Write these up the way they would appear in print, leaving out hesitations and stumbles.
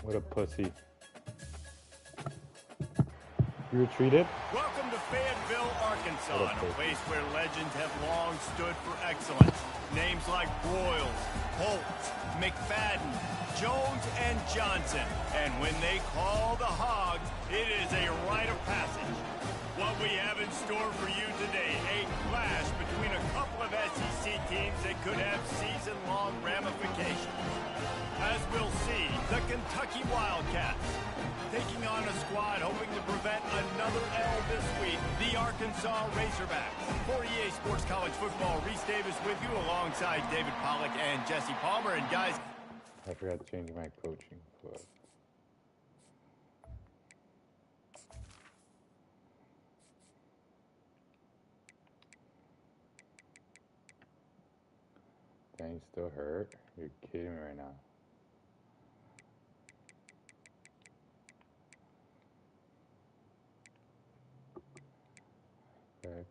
What a pussy. You retreated? Welcome to Fayetteville, Arkansas, a place where legends have long stood for excellence. Names like Broyles, Holt, McFadden, Jones, and Johnson. And when they call the Hogs, it is a rite of passage. What we have in store for you today, a clash between a couple of SEC teams that could have season-long ramifications. As we'll see, the Kentucky Wildcats taking on a squad hoping to prevent another L this week, the Arkansas Razorbacks. For EA Sports College Football, Reese Davis with you alongside David Pollack and Jesse Palmer. And guys, I forgot to change my coaching foot. Dang, you still hurt? You're kidding me right now. Back.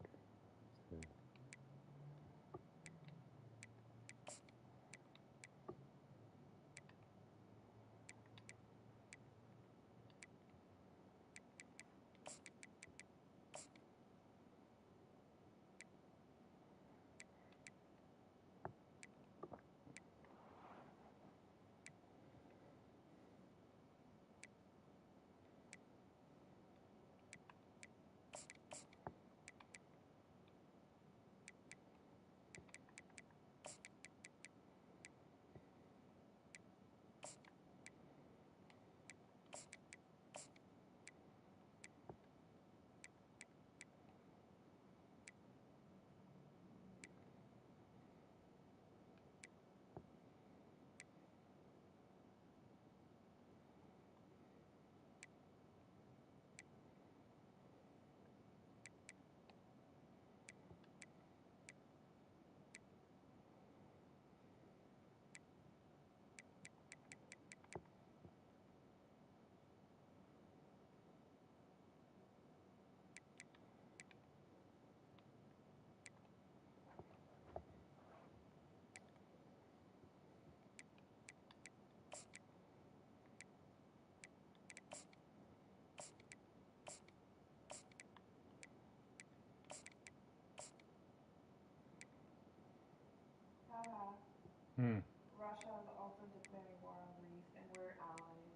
Russia is also declaring war on Greece, and we're allies.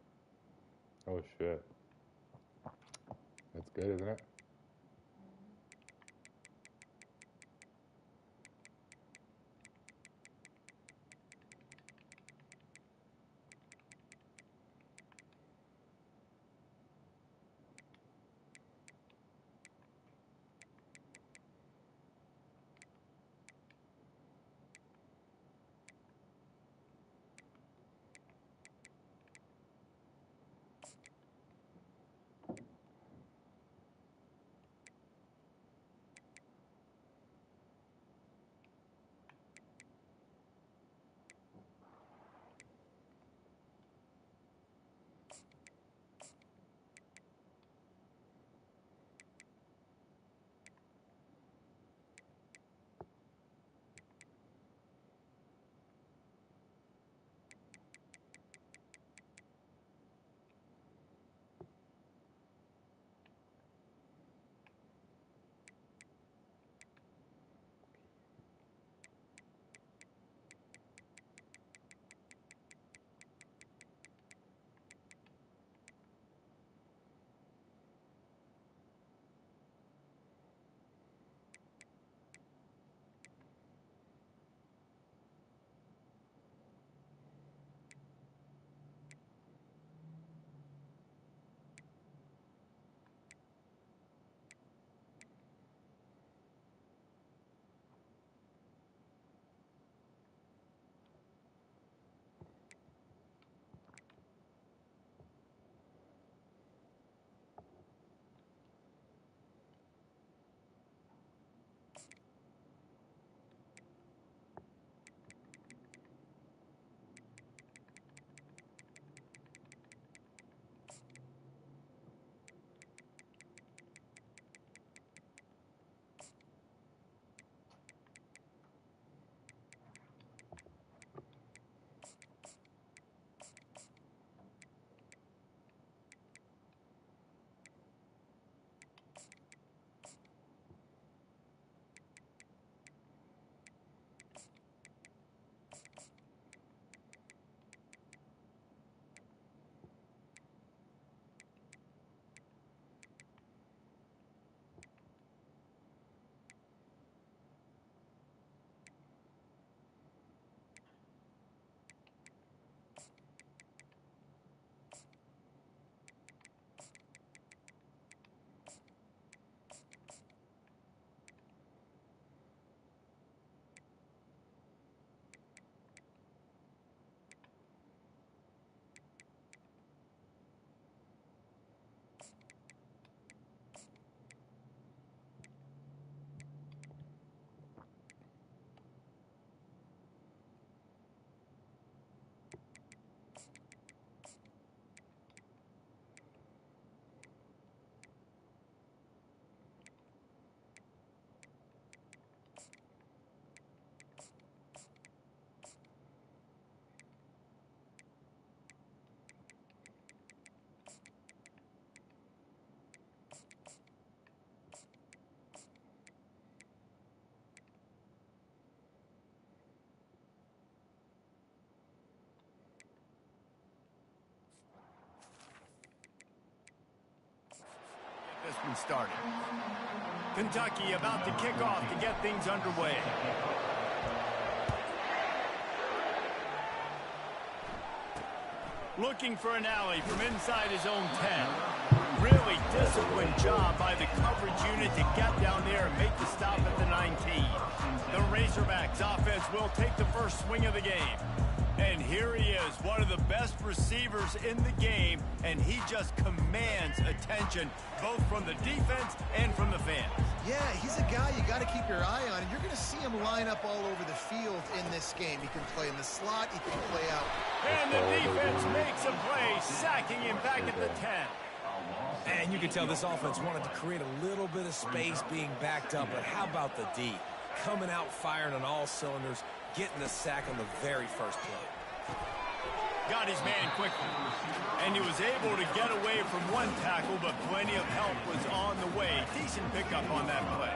Oh shit. That's good, isn't it? been started. Kentucky about to kick off to get things underway. Looking for an alley from inside his own 10. Really disciplined job by the coverage unit to get down there and make the stop at the 19. The Razorbacks offense will take the first swing of the game. And here he is, one of the best receivers in the game, and he just commands attention, both from the defense and from the fans. Yeah, he's a guy you got to keep your eye on, and you're going to see him line up all over the field in this game. He can play in the slot, he can play out. And the defense makes a play, sacking him back at the 10. And you can tell this offense wanted to create a little bit of space being backed up, but how about the D? Coming out firing on all cylinders, getting the sack on the very first play. Got his man quickly, and he was able to get away from one tackle, but plenty of help was on the way. Decent pickup on that play.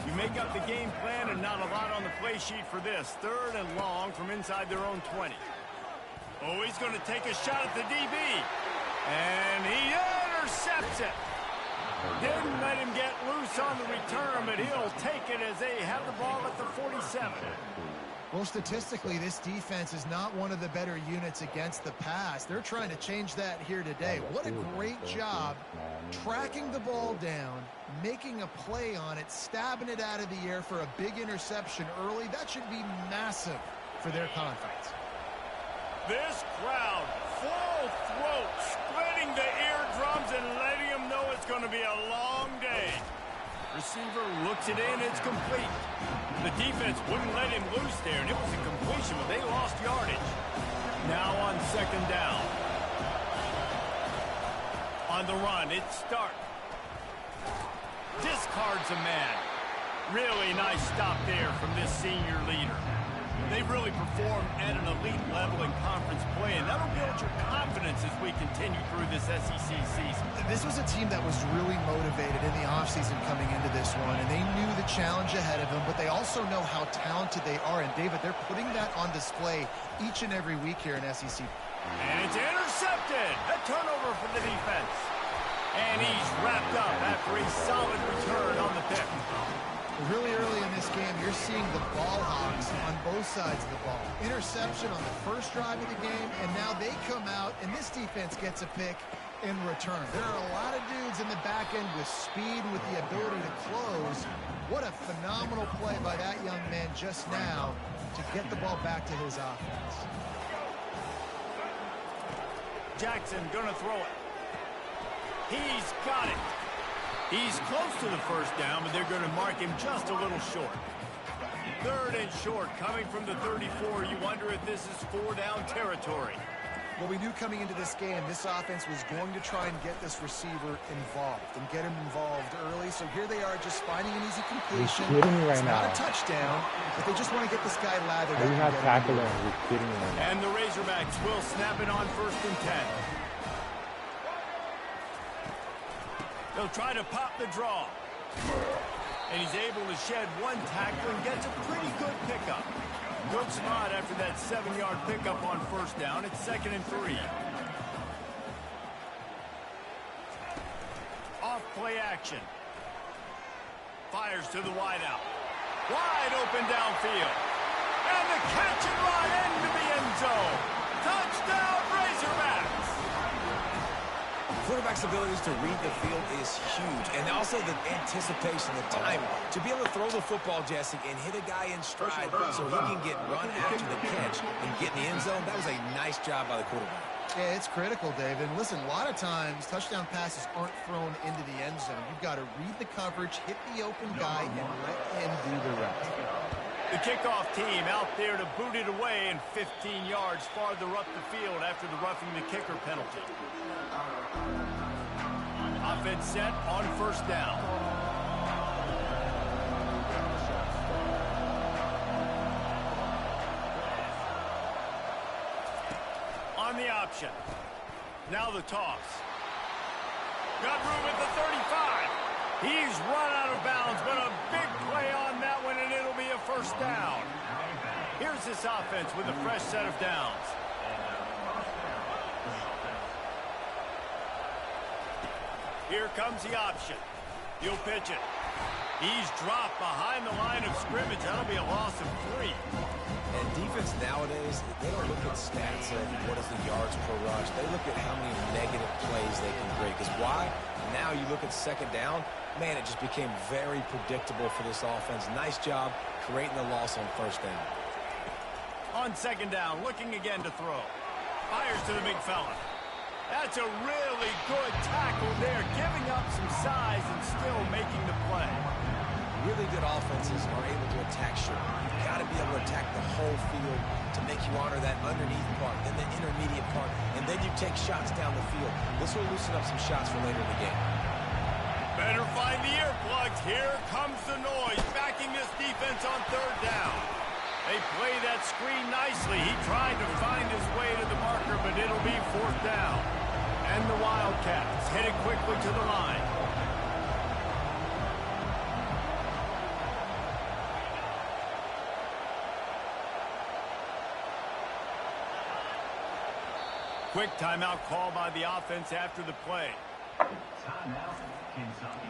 You make up the game plan and not a lot on the play sheet for this. 3rd and long from inside their own 20. Oh, he's going to take a shot at the DB. And he intercepts it. Didn't let him get loose on the return, but he'll take it as they have the ball at the 47. Well, statistically, this defense is not one of the better units against the pass. They're trying to change that here today. What a great job tracking the ball down, making a play on it, stabbing it out of the air for a big interception early. That should be massive for their conference. This crowd, full throat, splitting the eardrums and letting them know it's going to be a long day. Receiver looks it in, it's complete. The defense wouldn't let him loose there, and it was a completion, but they lost yardage. Now on 2nd down. On the run, it's Stark. Discards a man. Really nice stop there from this senior leader. They've really performed at an elite level in conference play, and that'll build your confidence as we continue through this SEC season. This was a team that was really motivated in the offseason coming into this one, and they knew the challenge ahead of them, but they also know how talented they are. And, David, they're putting that on display each and every week here in SEC. And it's intercepted. A turnover for the defense. And he's wrapped up after a solid return on the pick. Really early in this game, you're seeing the ball hogs on both sides of the ball. Interception on the first drive of the game, and now they come out, and this defense gets a pick in return. There are a lot of dudes in the back end with speed, with the ability to close. What a phenomenal play by that young man just now to get the ball back to his offense. Jackson gonna throw it. He's got it. He's close to the first down, but they're going to mark him just a little short. 3rd and short, coming from the 34. You wonder if this is 4-down territory. Well, we knew coming into this game, this offense was going to try and get this receiver involved and get him involved early. So here they are just finding an easy completion. You're kidding me right it's now. not a touchdown, but they just want to get this guy lathered up. You're not tackling him. You're kidding me right now. And the Razorbacks will snap it on 1st and 10. They'll try to pop the draw. And he's able to shed one tackle and gets a pretty good pickup. Good spot after that 7-yard pickup on 1st down. It's 2nd and 3. Off play action. Fires to the wideout. Wide open downfield. And the catch and run into the end zone. Touchdown Razorbacks! Quarterback's abilities to read the field is huge, and also the anticipation, the timing. To be able to throw the football, Jesse, and hit a guy in stride so he can get run after the catch and get in the end zone, that was a nice job by the quarterback. Yeah, it's critical, David. Listen, a lot of times touchdown passes aren't thrown into the end zone. You've got to read the coverage, hit the open guy, and let him do the rest. The kickoff team out there to boot it away and 15 yards farther up the field after the roughing the kicker penalty. Offense set on 1st down. On the option. Now the toss. Got room at the 35. He's run out of bounds, but a big play on that one, and it'll be a 1st down. Here's this offense with a fresh set of downs. Here comes the option. He'll pitch it. He's dropped behind the line of scrimmage. That'll be a loss of 3. And defense nowadays, they don't look at stats of what is the yards per rush. They look at how many negative plays they can create. Because why? Now you look at second down, man, it just became very predictable for this offense. Nice job creating the loss on first down. On second down, looking again to throw. Fires to the big fella. That's a really good tackle there, giving up some size and still making the play. Really good offenses are able to attack short. You've got to be able to attack the whole field to make you honor that underneath part, then the intermediate part, and then you take shots down the field. This will loosen up some shots for later in the game. Better find the earplugs. Here comes the noise, backing this defense on third down. They play that screen nicely. He tried to find his way to the marker, but it'll be fourth down. And the Wildcats headed quickly to the line. Quick timeout call by the offense after the play. Timeout, Kentucky.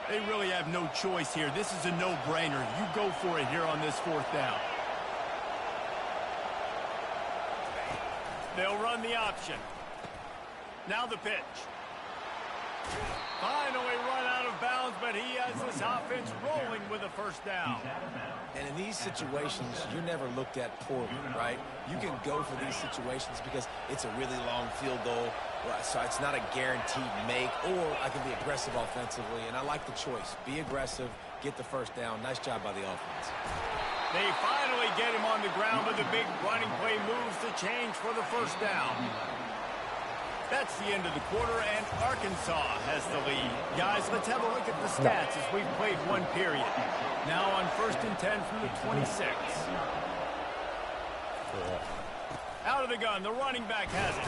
They really have no choice here. This is a no-brainer. You go for it here on this fourth down. They'll run the option. Now the pitch. Finally run out of bounds, but he has this offense rolling with a first down. And in these situations, you're never looked at poorly, right? You can go for these situations because it's a really long field goal, so it's not a guaranteed make, or I can be aggressive offensively, and I like the choice. Be aggressive, get the first down. Nice job by the offense. They finally get him on the ground with a big running play, moves the change for the first down. That's the end of the quarter, and Arkansas has the lead. Guys, let's have a look at the stats as we've played one period. Now on 1st and 10 from the 26. Out of the gun, the running back has it.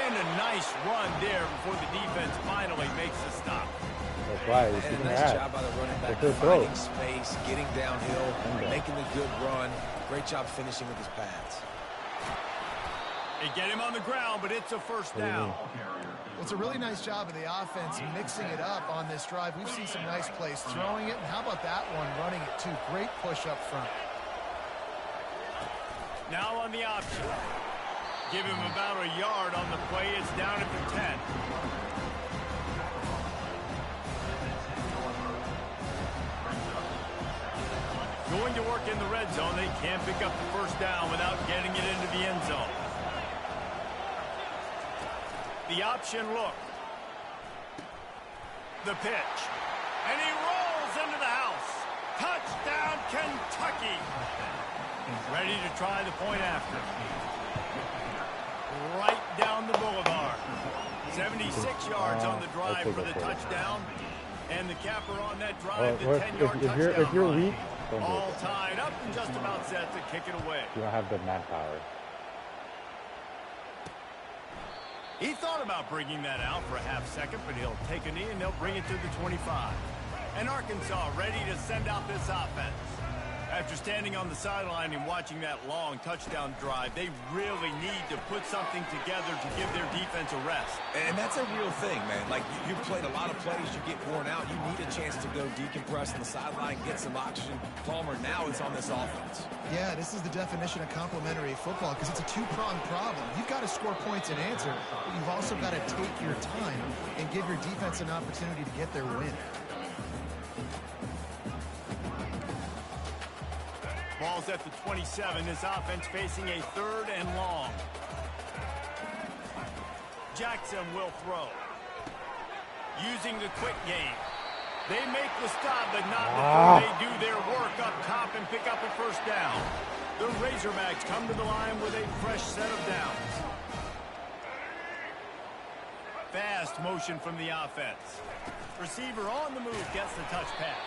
And a nice run there before the defense finally makes a stop. That's right. And a nice job by the running back, finding space, getting downhill, making a good run. Great job finishing with his pads. They get him on the ground, but it's a first down. Well, it's a really nice job of the offense mixing it up on this drive. We've seen some nice plays throwing it, and how about that one running it too? Great push up front. Now on the option. Give him about a yard on the play. It's down at the 10. Going to work in the red zone. They can't pick up the first down without getting it into the end zone. The option look. The pitch. And he rolls into the house. Touchdown, Kentucky. Ready to try the point after. Right down the boulevard. 76 yards on the drive for the touchdown. And the capper on that drive, the 10-yard touchdown. If you're weak, don't do all it. tied up and just about set to kick it away. You don't have the manpower. He thought about bringing that out for a half second, but he'll take a knee and they'll bring it to the 25. And Arkansas ready to send out this offense. After standing on the sideline and watching that long touchdown drive, they really need to put something together to give their defense a rest. And that's a real thing, man. Like, you've played a lot of plays, you get worn out, you need a chance to go decompress on the sideline, get some oxygen. Palmer, now it's on this offense. Yeah, this is the definition of complementary football because it's a two-pronged problem. You've got to score points and answer, but you've also got to take your time and give your defense an opportunity to get their win. Ball's at the 27. This offense facing a 3rd and long. Jackson will throw. Using the quick game. They make the stop, but not before they do their work up top and pick up a first down. The Razorbacks come to the line with a fresh set of downs. Fast motion from the offense. Receiver on the move gets the touch pass.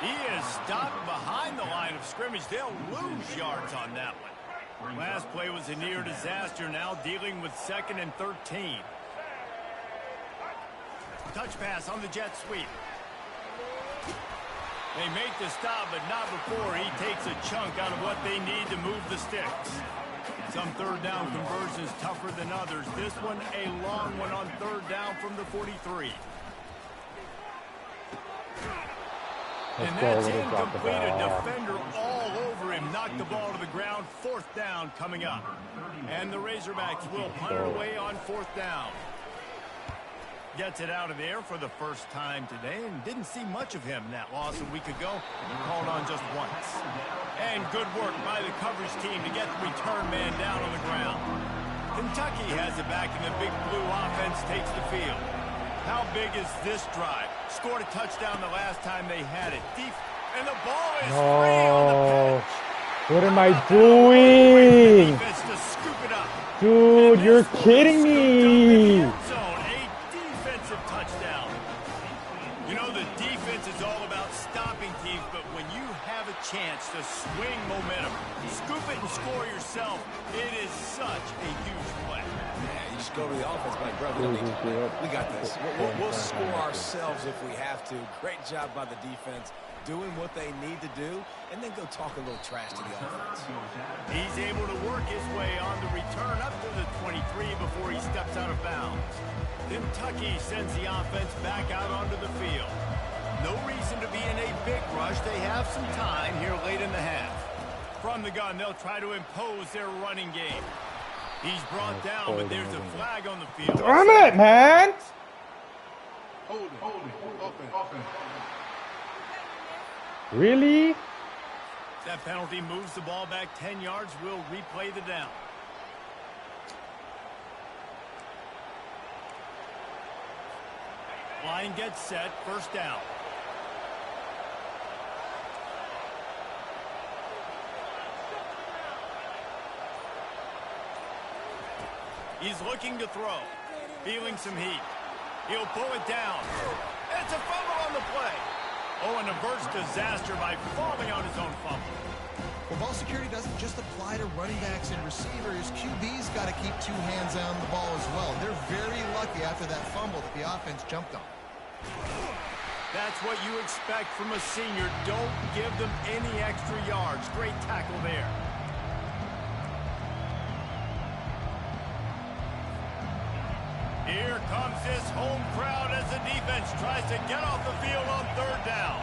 He is stopped behind the line of scrimmage. They'll lose yards on that one. Last play was a near disaster, now dealing with 2nd and 13. Touch pass on the jet sweep. They make the stop, but not before he takes a chunk out of what they need to move the sticks. Some third down conversions tougher than others. This one a long one on third down from the 43. And that's incomplete. A defender all over him. Knocked the ball to the ground. Fourth down coming up. And the Razorbacks will punt it away on fourth down. Gets it out of there for the first time today, and didn't see much of him that loss a week ago. Called on just once. And good work by the coverage team to get the return man down on the ground. Kentucky has it back, and the Big Blue offense takes the field. How big is this drive? Scored a touchdown the last time they had it. Deep, and the ball is free on the pitch. What am I doing? To scoop it up. Dude, you're kidding me. Touchdown. You know, the defense is all about stopping teams, but when you have a chance to swing momentum, scoop it and score yourself, it is such a huge play. Yeah, you just go to the offense like, bro, we got this. We'll score ourselves if we have to. Great job by the defense, doing what they need to do, and then go talk a little trash to the offense. He's able to work his way on the return up to the 23 before he steps out of bounds. Kentucky sends the offense back out onto the field. No reason to be in a big rush. They have some time here late in the half. From the gun, they'll try to impose their running game. He's brought down, but there's a flag on the field. Damn it, man! Hold it. Offense. Really? That penalty moves the ball back 10 yards. We'll replay the down. Line gets set. First down. He's looking to throw. Feeling some heat. He'll pull it down. It's a fumble on the play. Oh, and averts disaster by falling on his own fumble. Well, ball security doesn't just apply to running backs and receivers. QB's got to keep two hands on the ball as well. They're very lucky after that fumble that the offense jumped on. That's what you expect from a senior. Don't give them any extra yards. Great tackle there. Here comes this home crowd as the defense tries to get off the field on third down.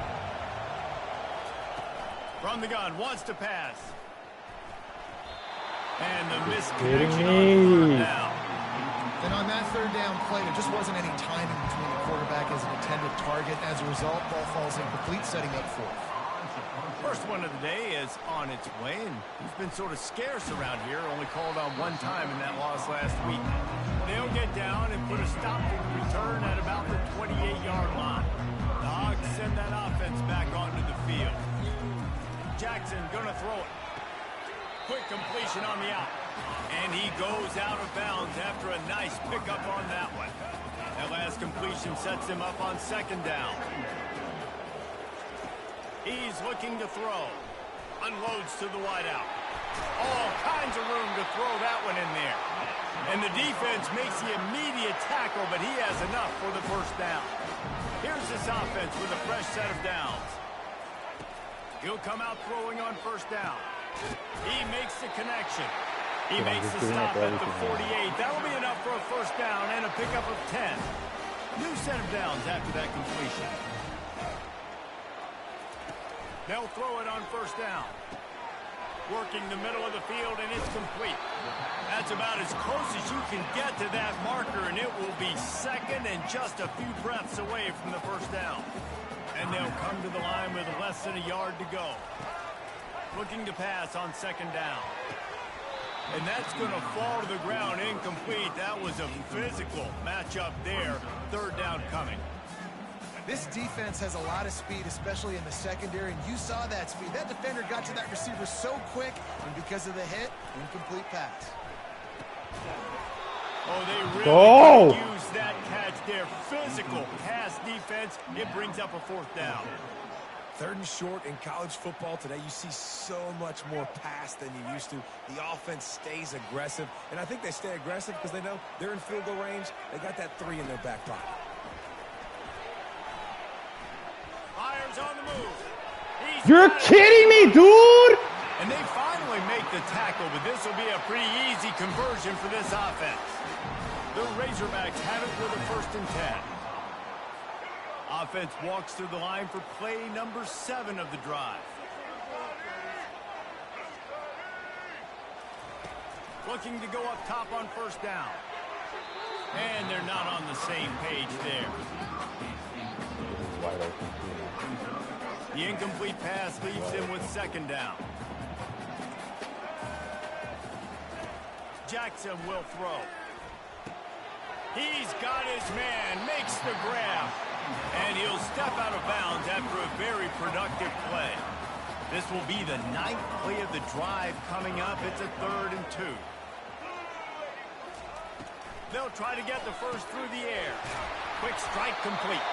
From the gun, wants to pass. And the misconnection on third down. And on that third down play, there just wasn't any timing between the quarterback as an intended target. As a result, ball falls incomplete, setting up fourth. First one of the day is on its way, and he's been sort of scarce around here, only called on one time in that loss last week. They'll get down and put a stop to the return at about the 28-yard line. The Hogs send that offense back onto the field. Jackson gonna throw it. Quick completion on the out. And he goes out of bounds after a nice pickup on that one. That last completion sets him up on second down. He's looking to throw. Unloads to the wideout. All kinds of room to throw that one in there. And the defense makes the immediate tackle, but he has enough for the first down. Here's this offense with a fresh set of downs. He'll come out throwing on first down. He makes the connection. He makes the stop at the 48. That'll be enough for a first down and a pickup of 10. New set of downs after that completion. They'll throw it on first down. Working the middle of the field, and it's complete. That's about as close as you can get to that marker, and it will be second and just a few breaths away from the first down. And they'll come to the line with less than a yard to go. Looking to pass on second down. And that's going to fall to the ground incomplete. That was a physical matchup there. Third down coming. This defense has a lot of speed, especially in the secondary, and you saw that speed. That defender got to that receiver so quick, and because of the hit, incomplete pass. Oh, they really use that catch there. Physical pass defense. It brings up a fourth down. Third and short in college football today, you see so much more pass than you used to. The offense stays aggressive, and I think they stay aggressive because they know they're in field goal range. They got that 3 in their back pocket. is on the move. You're kidding me, dude! And they finally make the tackle, but this will be a pretty easy conversion for this offense. The Razorbacks have it with a 1st and 10. Offense walks through the line for play number 7 of the drive. Looking to go up top on 1st down. And they're not on the same page there. The incomplete pass leaves him with 2nd down. Jackson will throw. He's got his man, makes the grab, and he'll step out of bounds after a very productive play. This will be the 9th play of the drive coming up. It's a 3rd and 2. They'll try to get the first through the air. Quick strike complete.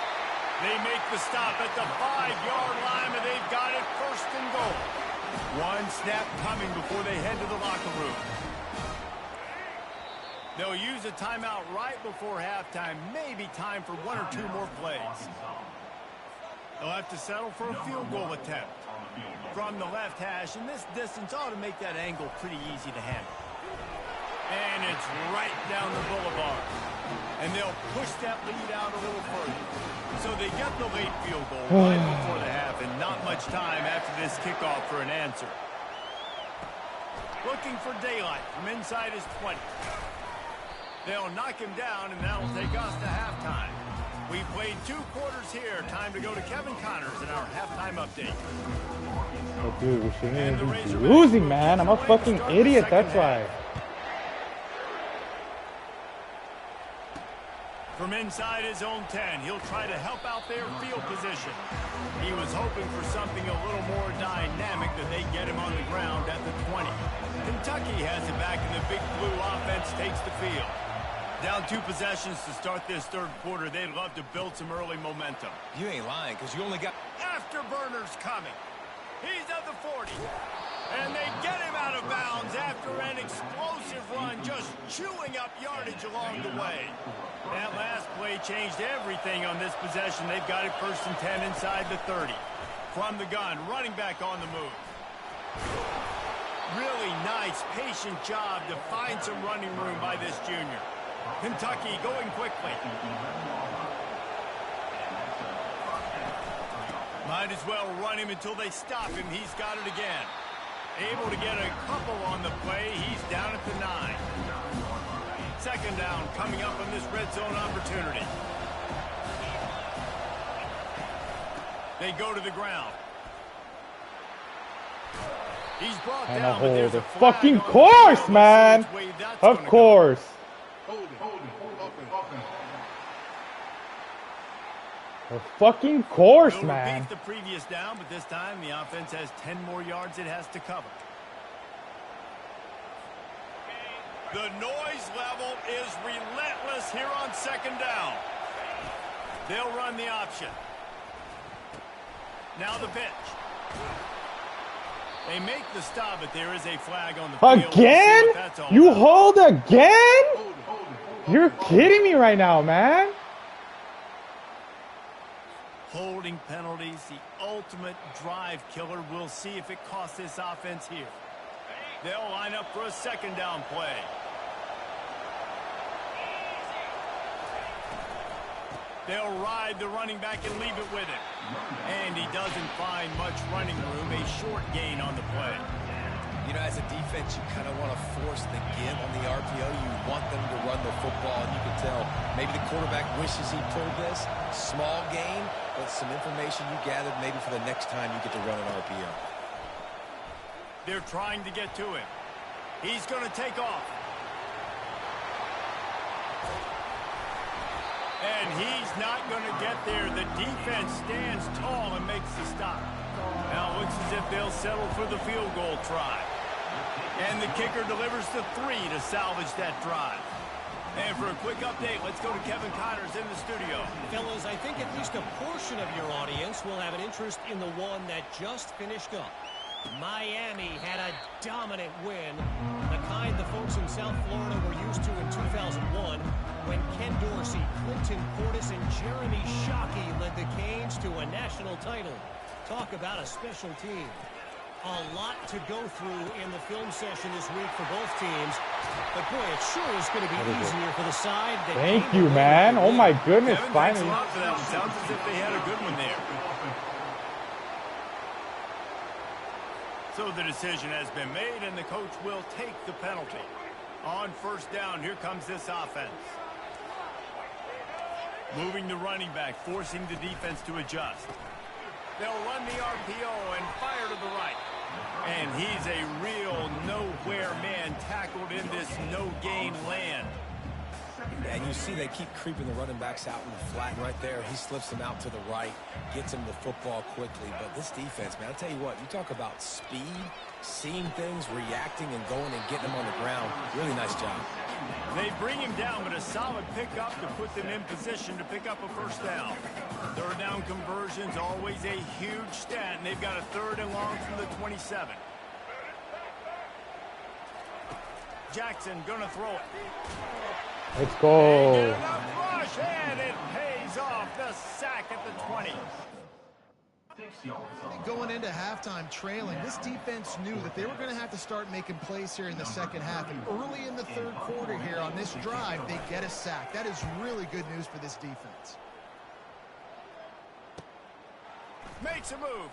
They make the stop at the 5-yard line, and they've got it 1st and goal. One snap coming before they head to the locker room. They'll use a timeout right before halftime. Maybe time for 1 or 2 more plays. They'll have to settle for a field goal attempt from the left hash, and this distance ought to make that angle pretty easy to handle. And it's right down the boulevard. And they'll push that lead out a little further. So they get the late field goal right before the half, and not much time after this kickoff for an answer. Looking for daylight from inside his 20. They'll knock him down, and that'll take us to halftime. We played 2 quarters here. Time to go to Kevin Connors in our halftime update. Oh, dude, we shouldn't even be losing, man. I'm a fucking idiot, that's why. From inside his own 10, he'll try to help out their field position. He was hoping for something a little more dynamic, that they get him on the ground at the 20. Kentucky has it back, and the Big Blue offense takes the field. Down 2 possessions to start this 3rd quarter. They'd love to build some early momentum. You ain't lying, because you only got... Afterburners coming. He's at the 40. And they get him out of bounds after an explosive run, just chewing up yardage along the way. That last play changed everything on this possession. They've got it 1st and 10 inside the 30. From the gun, running back on the move. Really nice, patient job to find some running room by this junior. Kentucky going quickly. Might as well run him until they stop him. He's got it again. Able to get a couple on the play. He's down at the 9. 2nd down coming up on this red zone opportunity. They go to the ground. He's brought down, but there's a fucking course, man. Of course. Hold it. Offense. A fucking course, It'll man. repeat the previous down, but this time the offense has 10 more yards it has to cover. The noise level is relentless here on 2nd down. They'll run the option. Now the pitch. They make the stop, but there is a flag on the field. Again? You hold again? Hold it. You're kidding me right now, man. Holding penalties, the ultimate drive killer. We'll see if it costs this offense here. They'll line up for a 2nd down play. They'll ride the running back and leave it with him. And he doesn't find much running room. A short gain on the play. You know, as a defense, you kind of want to force the give on the RPO. You want them to run the football, and you can tell maybe the quarterback wishes he pulled this. Small gain, but some information you gathered maybe for the next time you get to run an RPO. They're trying to get to him. He's going to take off. And he's not going to get there. The defense stands tall and makes the stop. Now it looks as if they'll settle for the field goal try. And the kicker delivers the 3 to salvage that drive. And for a quick update, let's go to Kevin Connors in the studio. Fellas, I think at least a portion of your audience will have an interest in the one that just finished up. Miami had a dominant win, the kind the folks in South Florida were used to in 2001 when Ken Dorsey, Clinton Portis, and Jeremy Shockey led the Canes to a national title. Talk about a special team. A lot to go through in the film session this week for both teams. But boy, it sure is going to be easier for the side that Thank you, man. Oh my goodness, Kevin, finally. thanks a lot for that. Sounds as if they had a good one there. So the decision has been made, and the coach will take the penalty. On first down, here comes this offense. Moving the running back, forcing the defense to adjust. They'll run the RPO and fire to the right. And he's a real nowhere man tackled in this no-gain land. And you see they keep creeping the running backs out in the flat. And right there, he slips them out to the right, gets them the football quickly. But this defense, man, I'll tell you what, you talk about speed, seeing things, reacting, and going and getting them on the ground. Really nice job. They bring him down, but a solid pickup to put them in position to pick up a first down. Third down conversions, always a huge stat, and they've got a 3rd and long from the 27. Jackson gonna throw it. Let's go. Rush, and it pays off. The sack at the 20. Going into halftime trailing, this defense knew that they were going to have to start making plays here in the second half. And early in the 3rd quarter here on this drive, they get a sack. That is really good news for this defense. Makes a move.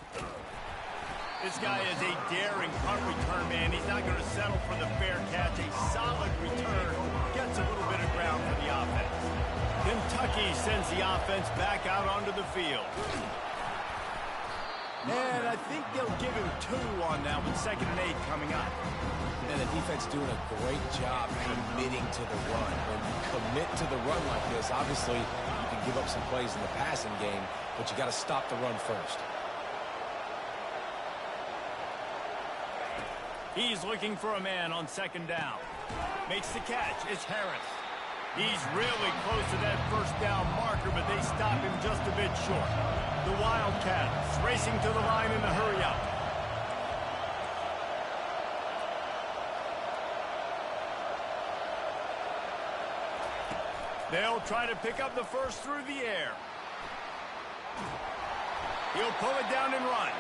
This guy is a daring punt return man. He's not going to settle for the fair catch. A solid return. Gets a little bit of ground for the offense. Kentucky sends the offense back out onto the field. And I think they'll give him 2 on that with 2nd and 8 coming up. And the defense doing a great job committing to the run. When you commit to the run like this, obviously you can give up some plays in the passing game, but you got to stop the run first. He's looking for a man on 2nd down. Makes the catch. It's Harris. He's really close to that first down marker, but they stop him just a bit short. The Wildcats racing to the line in the hurry-up. They'll try to pick up the first through the air. He'll pull it down and run.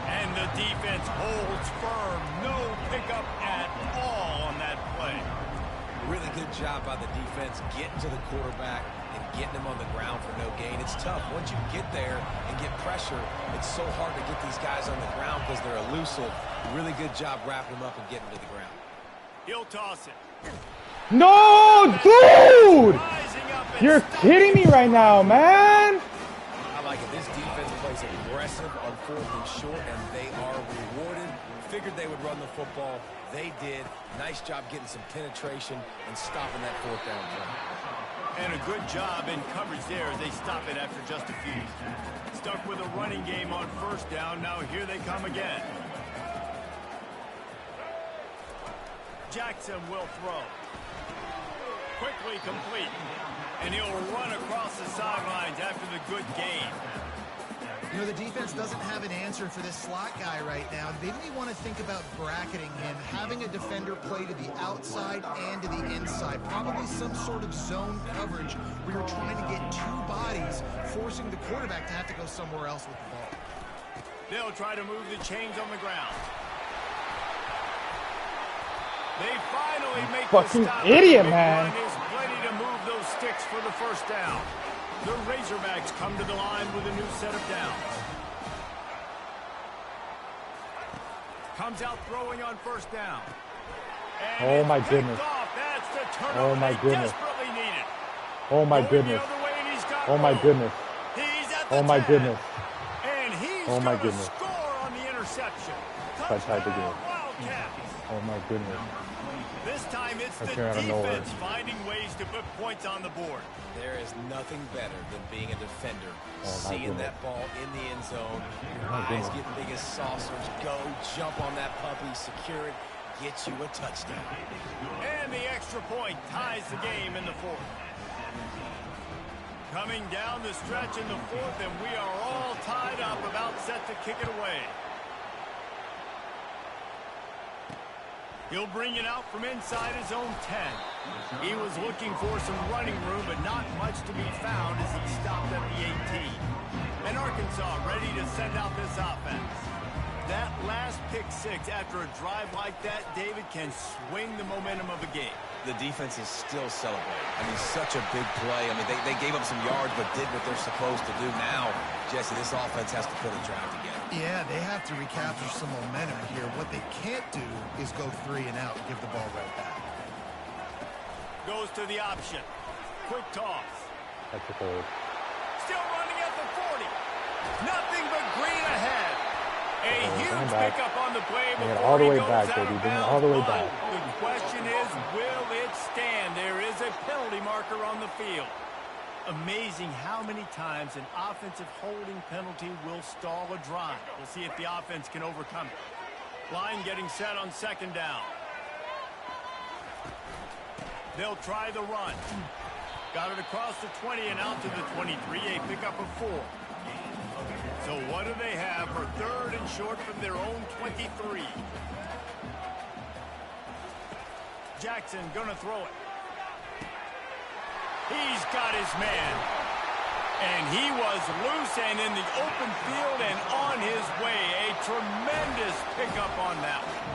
And the defense holds firm. No pickup at all on that play. Really good job by the defense getting to the quarterback and getting him on the ground for no gain. It's tough. Once you get there and get pressure, it's so hard to get these guys on the ground because they're elusive. Really good job wrapping them up and getting to the ground. He'll toss it. No, dude! You're kidding me right now, man! I like it. This defense plays aggressive on 4th and short, and they are rewarded. Figured they would run the football. They did. Nice job getting some penetration and stopping that 4th down play. And a good job in coverage there as they stop it after just a few. Stuck with a running game on 1st down. Now here they come again. Jackson will throw. Quickly complete. And he'll run across the sidelines after the good gain. You know, the defense doesn't have an answer for this slot guy right now. They may want to think about bracketing him, having a defender play to the outside and to the inside. Probably some sort of zone coverage where you're trying to get 2 bodies, forcing the quarterback to have to go somewhere else with the ball. They'll try to move the chains on the ground. They finally make Fucking the stop. idiot, The man. run is ready to move those sticks for the first down. The Razorbacks come to the line with a new set of downs. Comes out throwing on 1st down. And Oh my it's goodness. picked off. That's the turnover Oh my they goodness. desperately needed. Oh my Going goodness. the other way, and he's got Oh my room. goodness. He's at the Oh my 10. goodness. And he's Oh my gonna goodness. score on the interception. I tied the game. Wildcats. Oh my goodness. This time it's I the came out of nowhere. defense finding ways to put points on the board. There is nothing better than being a defender. Oh, my Seeing goodness. that ball in the end zone, your My eyes goodness. getting big as saucers. Go, jump on that puppy, secure it, get you a touchdown. And the extra point ties the game in the 4th. Coming down the stretch in the 4th, and we are all tied up, about set to kick it away. He'll bring it out from inside his own 10. He was looking for some running room, but not much to be found as he stopped at the 18. And Arkansas ready to send out this offense. That last pick six after a drive like that, David, can swing the momentum of a game. The defense is still celebrating. I mean, such a big play. I mean, they gave up some yards, but did what they're supposed to do. Now, Jesse, this offense has to put a drive together. Yeah, they have to recapture some momentum here. What they can't do is go 3 and out and give the ball right back. Goes to the option. Quick toss. That's a hold. Still running at the 40. Nothing but green ahead. A huge pickup on the play Bring it before all the he way goes back, out baby. of Bring it bounds. all the way But back. the question is, will it stand? There is a penalty marker on the field. Amazing how many times an offensive holding penalty will stall a drive. We'll see if the offense can overcome it. Line getting set on second down. They'll try the run. Got it across the 20 and out to the 23. A pickup of 4. So what do they have for third and short from their own 23? Jackson gonna throw it. He's got his man. And he was loose and in the open field and on his way. A tremendous pickup on that one.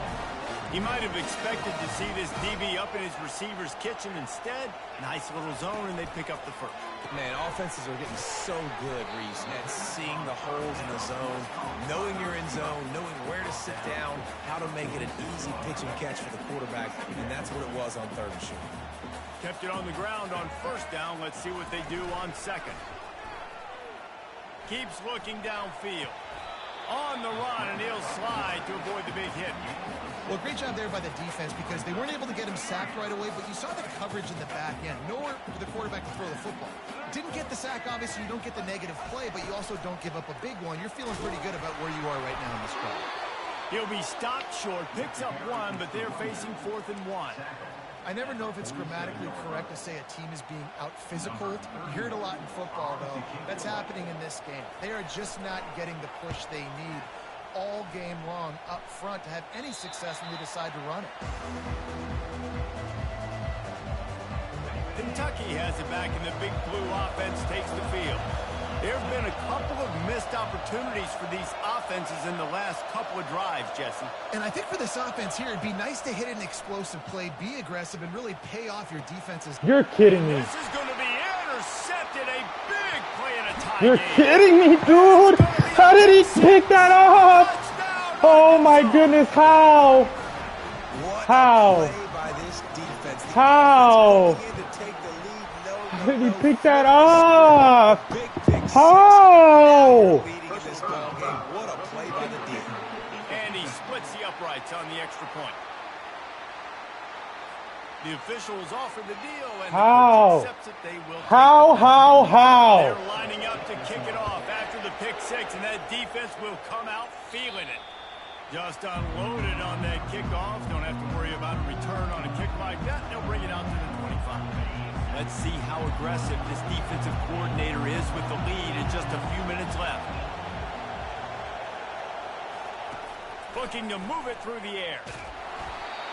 He might have expected to see this DB up in his receiver's kitchen. Instead, nice little zone, and they pick up the first. Man, offenses are getting so good, Reese, at seeing the holes in the zone, knowing you're in zone, knowing where to sit down, how to make it an easy pitch and catch for the quarterback, and that's what it was on third and short. Kept it on the ground on first down. Let's see what they do on second. Keeps looking downfield. On the run, and he'll slide to avoid the big hit. Well, great job there by the defense because they weren't able to get him sacked right away, but you saw the coverage in the back end. Nowhere for the quarterback to throw the football. Didn't get the sack, obviously. You don't get the negative play, but you also don't give up a big one. You're feeling pretty good about where you are right now in this drive. He'll be stopped short, picks up 1, but they're facing 4th and 1. I never know if it's grammatically correct to say a team is being out-physical. You hear it a lot in football, though. That's happening in this game. They are just not getting the push they need all game long up front to have any success when they decide to run it. Kentucky has it back, and the big blue offense takes the field. There have been a couple of missed opportunities for these offenses in the last couple of drives, Jesse. And I think for this offense here, it'd be nice to hit an explosive play, be aggressive, and really pay off your defenses. You're kidding me. This is going to be intercepted. A big play in a tie You're game. kidding me, dude. How did he pick that up? Oh my goodness, how? What How? a play by this defense. The How? defense coming in to take the lead. How did he pick that up? Big pick How? six. Leading in this ball game. What a play by the defense. And he splits the uprights on the extra point. The officials offer the deal, and How? the coach accepts it. They will. How? They're lining up to kick it off after the pick six, and that defense will come out feeling it. Just unloaded on that kickoff. Don't have to worry about a return on a kick like that. They'll bring it out to the 25. Let's see how aggressive this defensive coordinator is with the lead and just a few minutes left. Looking to move it through the air.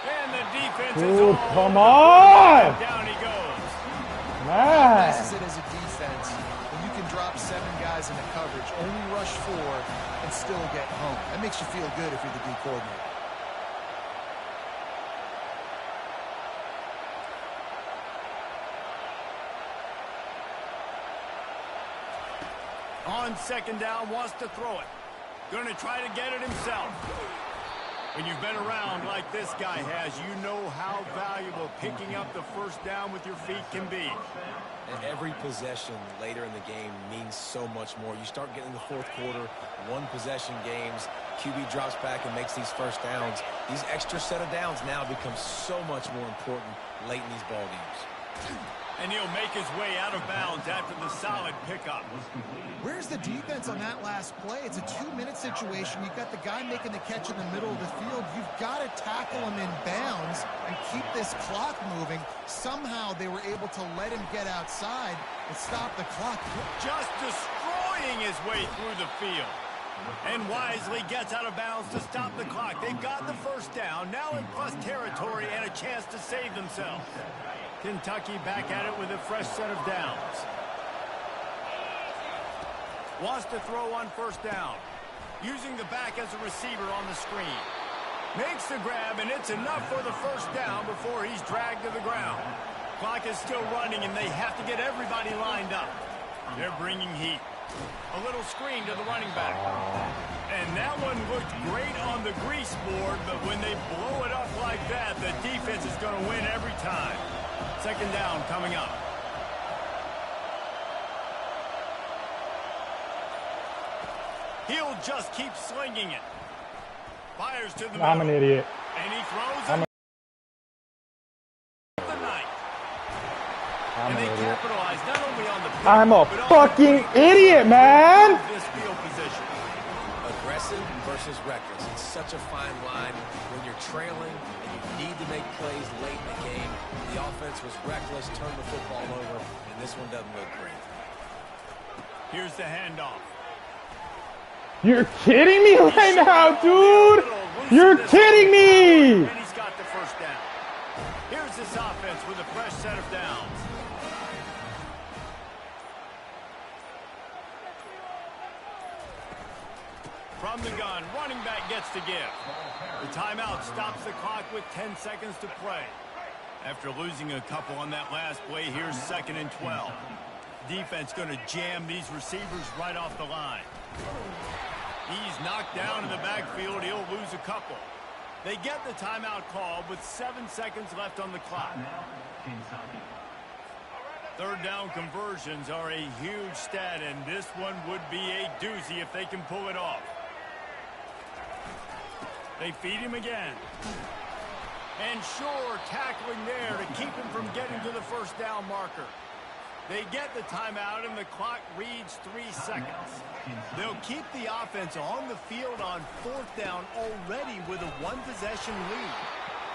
And the defense is Dude, all come over the on! field. Down he goes. How nice Man. is it as a defense when you can drop 7 guys into coverage, only rush 4, and still get home? That makes you feel good if you're the D coordinator. On second down, wants to throw it. Going to try to get it himself. When you've been around like this guy has, you know how valuable picking up the first down with your feet can be. And every possession later in the game means so much more. You start getting the fourth quarter, one possession games, QB drops back and makes these first downs. These extra set of downs now become so much more important late in these ball games. And he'll make his way out of bounds after the solid pickup. Where's the defense on that last play? It's a 2-minute situation. You've got the guy making the catch in the middle of the field. You've got to tackle him in bounds and keep this clock moving. Somehow they were able to let him get outside and stop the clock. Just destroying his way through the field. And wisely gets out of bounds to stop the clock. They've got the first down, now in plus territory and a chance to save themselves. Kentucky back at it with a fresh set of downs. Wants to throw on first down. Using the back as a receiver on the screen. Makes the grab, and it's enough for the first down before he's dragged to the ground. Clock is still running, and they have to get everybody lined up. They're bringing heat. A little screen to the running back. And that one looked great on the grease board, but when they blow it up like that, the defense is going to win every time. Second down coming up. He'll just keep slinging it. Fires to the middle. I'm an idiot. And he throws it. And they capitalize not only on the pick, I'm a fucking idiot, man. This field position. Aggressive versus reckless. It's such a fine line when you're trailing and you need to make plays late in the game. The offense was reckless, turned the football over, and this one doesn't look great. Here's the handoff. You're kidding me right now, dude. You're kidding me. And he's got the first down. Here's this offense with a fresh set of downs. From the gun, running back gets to give. The timeout stops the clock with 10 seconds to play. After losing a couple on that last play, here's 2nd and 12. Defense going to jam these receivers right off the line. He's knocked down in the backfield. He'll lose a couple. They get the timeout called with 7 seconds left on the clock. Third down conversions are a huge stat, and this one would be a doozy if they can pull it off. They feed him again. And sure, tackling there to keep him from getting to the first down marker. They get the timeout, and the clock reads 3 seconds. They'll keep the offense on the field on 4th down already with a 1-possession lead.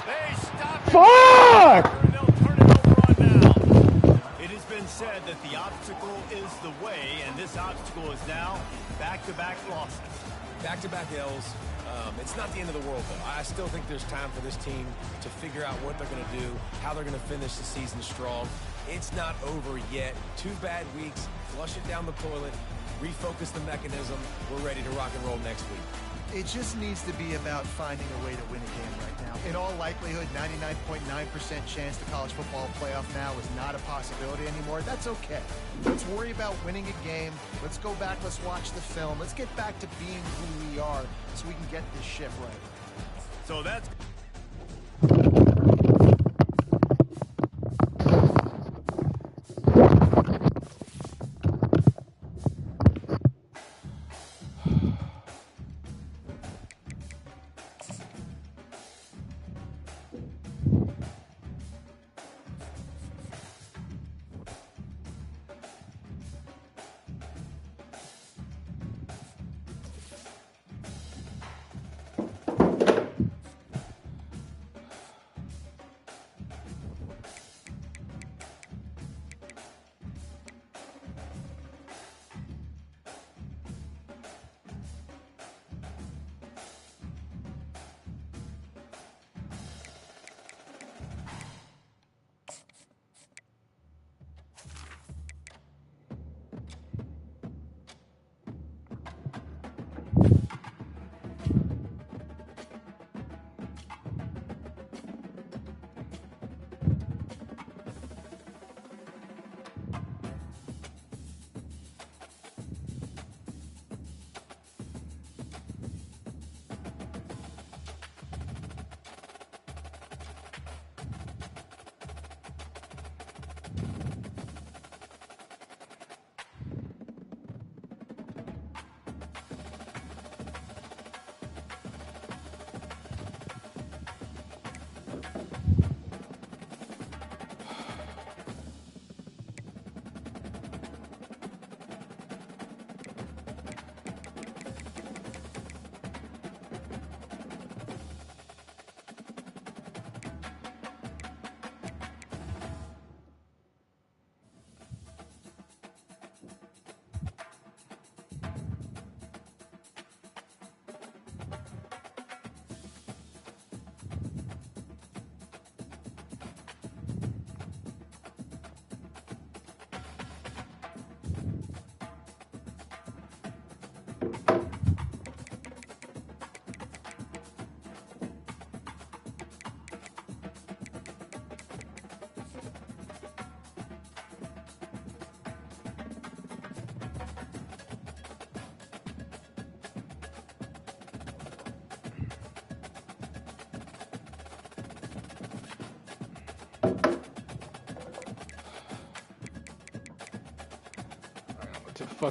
They stop it. Fuck! And they'll turn it over on down. It has been said that the obstacle is the way, and this obstacle is now back-to-back losses. Back-to-back L's. It's not the end of the world, though. I still think there's time for this team to figure out what they're going to do, how they're going to finish the season strong. It's not over yet. 2 bad weeks. Flush it down the toilet. Refocus the mechanism. We're ready to rock and roll next week. It just needs to be about finding a way to win a game right now. In all likelihood, 99.9% chance the college football playoff now is not a possibility anymore. That's okay. Let's worry about winning a game. Let's go back. Let's watch the film. Let's get back to being who we are so we can get this ship right. So that's...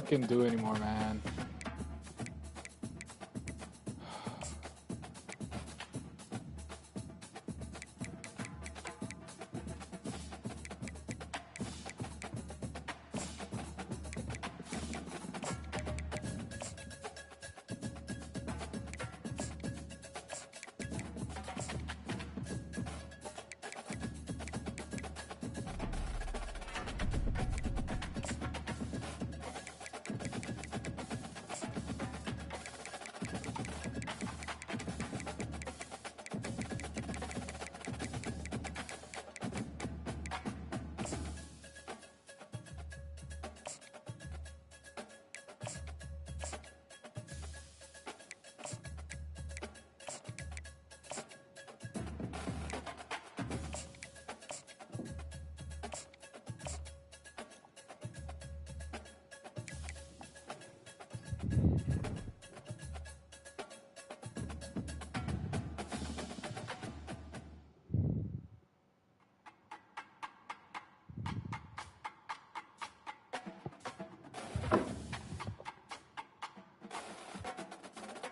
fucking do anymore, man.